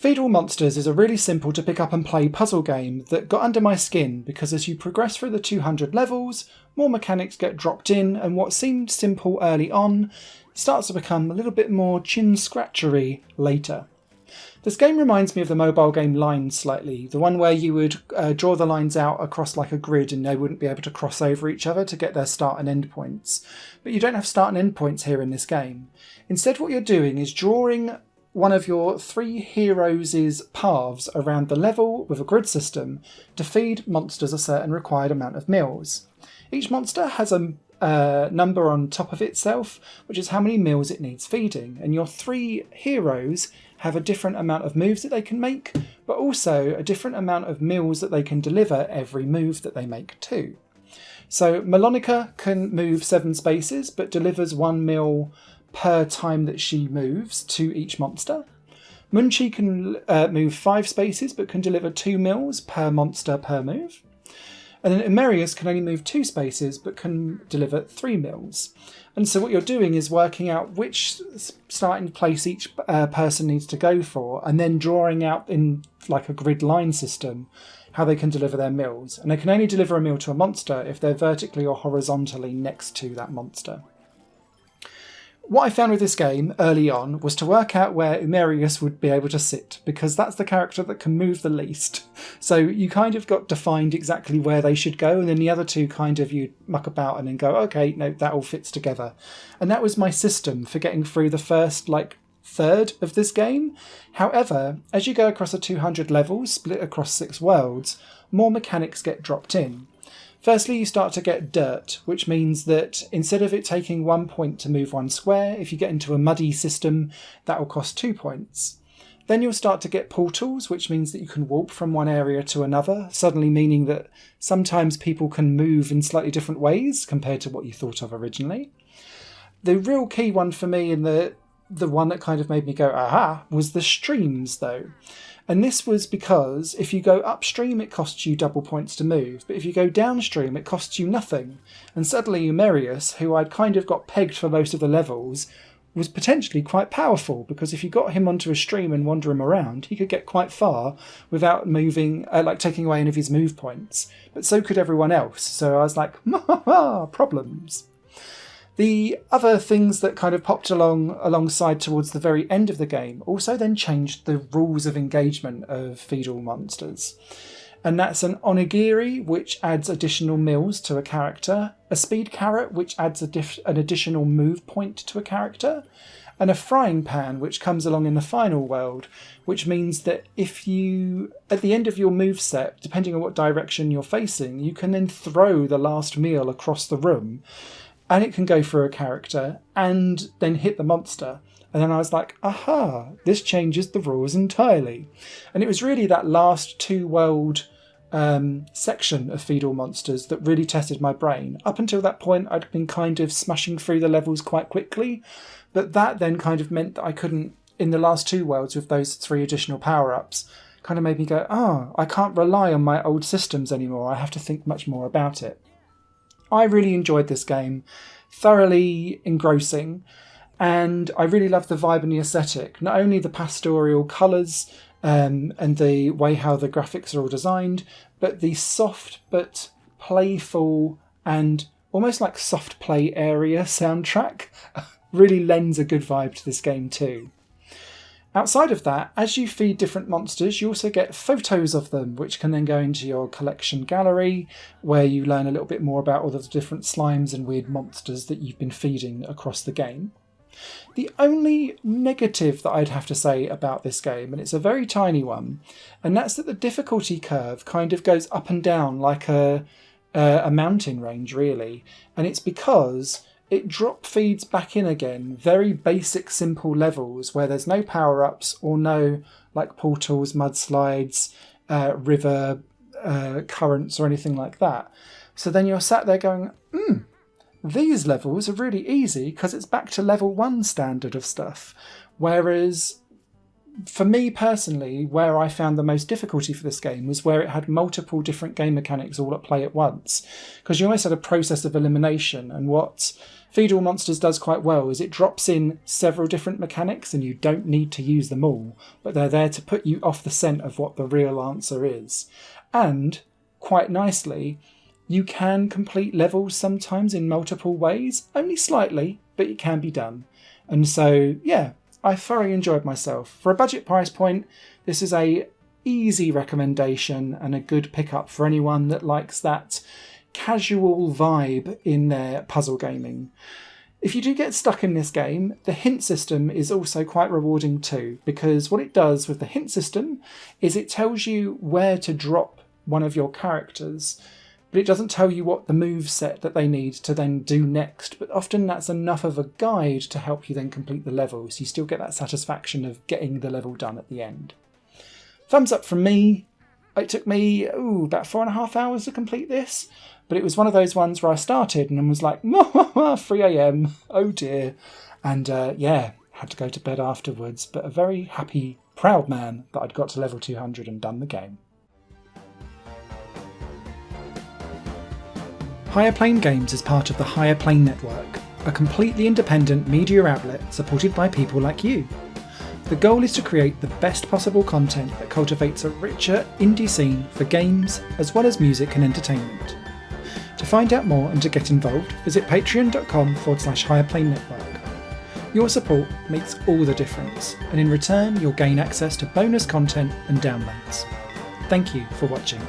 Feed All Monsters is a really simple to pick up and play puzzle game that got under my skin because as you progress through the 200 levels, more mechanics get dropped in and what seemed simple early on starts to become a little bit more chin-scratchery later. This game reminds me of the mobile game Lines slightly, the one where you would draw the lines out across like a grid and they wouldn't be able to cross over each other to get their start and end points. But you don't have start and end points here in this game. Instead what you're doing is drawing one of your three heroes' paths around the level with a grid system to feed monsters a certain required amount of meals. Each monster has a number on top of itself, which is how many meals it needs feeding, and your three heroes have a different amount of moves that they can make, but also a different amount of meals that they can deliver every move that they make too. So Melonica can move 7 spaces, but delivers 1 meal per time that she moves to each monster. Munchie can move 5 spaces but can deliver 2 meals per monster per move. And then Emerius can only move 2 spaces but can deliver 3 meals. And so what you're doing is working out which starting place each person needs to go for and then drawing out in like a grid line system how they can deliver their meals. And they can only deliver a meal to a monster if they're vertically or horizontally next to that monster. What I found with this game early on was to work out where Emerius would be able to sit, because that's the character that can move the least. So you kind of got defined exactly where they should go, and then the other two kind of you'd muck about and then go, okay, no, that all fits together. And that was my system for getting through the first, third of this game. However, as you go across the 200 levels, split across 6 worlds, more mechanics get dropped in. Firstly, you start to get dirt, which means that instead of it taking 1 point to move 1 square, if you get into a muddy system, that will cost 2 points. Then you'll start to get portals, which means that you can warp from one area to another, suddenly meaning that sometimes people can move in slightly different ways compared to what you thought of originally. The real key one for me, and the one that kind of made me go, aha, was the streams, though. And this was because if you go upstream, it costs you double points to move. But if you go downstream, it costs you nothing. And suddenly Emerius, who I'd kind of got pegged for most of the levels, was potentially quite powerful. Because if you got him onto a stream and wander him around, he could get quite far without moving, taking away any of his move points. But so could everyone else. So I was like, problems. The other things that kind of popped alongside towards the very end of the game also then changed the rules of engagement of Feed All Monsters. And that's an onigiri, which adds additional meals to a character, a speed carrot, which adds an additional move point to a character, and a frying pan, which comes along in the final world, which means that if you, at the end of your moveset, depending on what direction you're facing, you can then throw the last meal across the room, and it can go for a character and then hit the monster. And then I was like, aha, this changes the rules entirely. And it was really that last 2-world section of Feed All Monsters that really tested my brain. Up until that point, I'd been kind of smashing through the levels quite quickly. But that then kind of meant that I couldn't, in the last 2 worlds with those 3 additional power-ups, kind of made me go, I can't rely on my old systems anymore. I have to think much more about it. I really enjoyed this game, thoroughly engrossing, and I really loved the vibe and the aesthetic. Not only the pastoral colours and the way how the graphics are all designed, but the soft but playful and almost like soft play area soundtrack really lends a good vibe to this game too. Outside of that, as you feed different monsters, you also get photos of them, which can then go into your collection gallery, where you learn a little bit more about all the different slimes and weird monsters that you've been feeding across the game. The only negative that I'd have to say about this game, and it's a very tiny one, and that's that the difficulty curve kind of goes up and down like a mountain range, really. And it's because it drop feeds back in again very basic, simple levels where there's no power-ups or no portals, mudslides, river currents or anything like that. So then you're sat there going, these levels are really easy because it's back to level 1 standard of stuff. Whereas For me personally, where I found the most difficulty for this game was where it had multiple different game mechanics all at play at once, because you almost had a process of elimination, and what Feed All Monsters does quite well is it drops in several different mechanics and you don't need to use them all, but they're there to put you off the scent of what the real answer is. And, quite nicely, you can complete levels sometimes in multiple ways, only slightly, but it can be done. And so, yeah, I thoroughly enjoyed myself. For a budget price point, this is a easy recommendation and a good pickup for anyone that likes that casual vibe in their puzzle gaming. If you do get stuck in this game, the hint system is also quite rewarding too, because what it does with the hint system is it tells you where to drop one of your characters, but it doesn't tell you what the move set that they need to then do next. But often that's enough of a guide to help you then complete the level, so you still get that satisfaction of getting the level done at the end. Thumbs up from me. It took me about 4.5 hours to complete this, but it was one of those ones where I started and was like, 3 a.m, oh dear. And had to go to bed afterwards, but a very happy, proud man that I'd got to level 200 and done the game. Higher Plane Games is part of the Higher Plane Network, a completely independent media outlet supported by people like you. The goal is to create the best possible content that cultivates a richer indie scene for games as well as music and entertainment. To find out more and to get involved, visit patreon.com/higherplane-network. Your support makes all the difference, and in return you'll gain access to bonus content and downloads. Thank you for watching.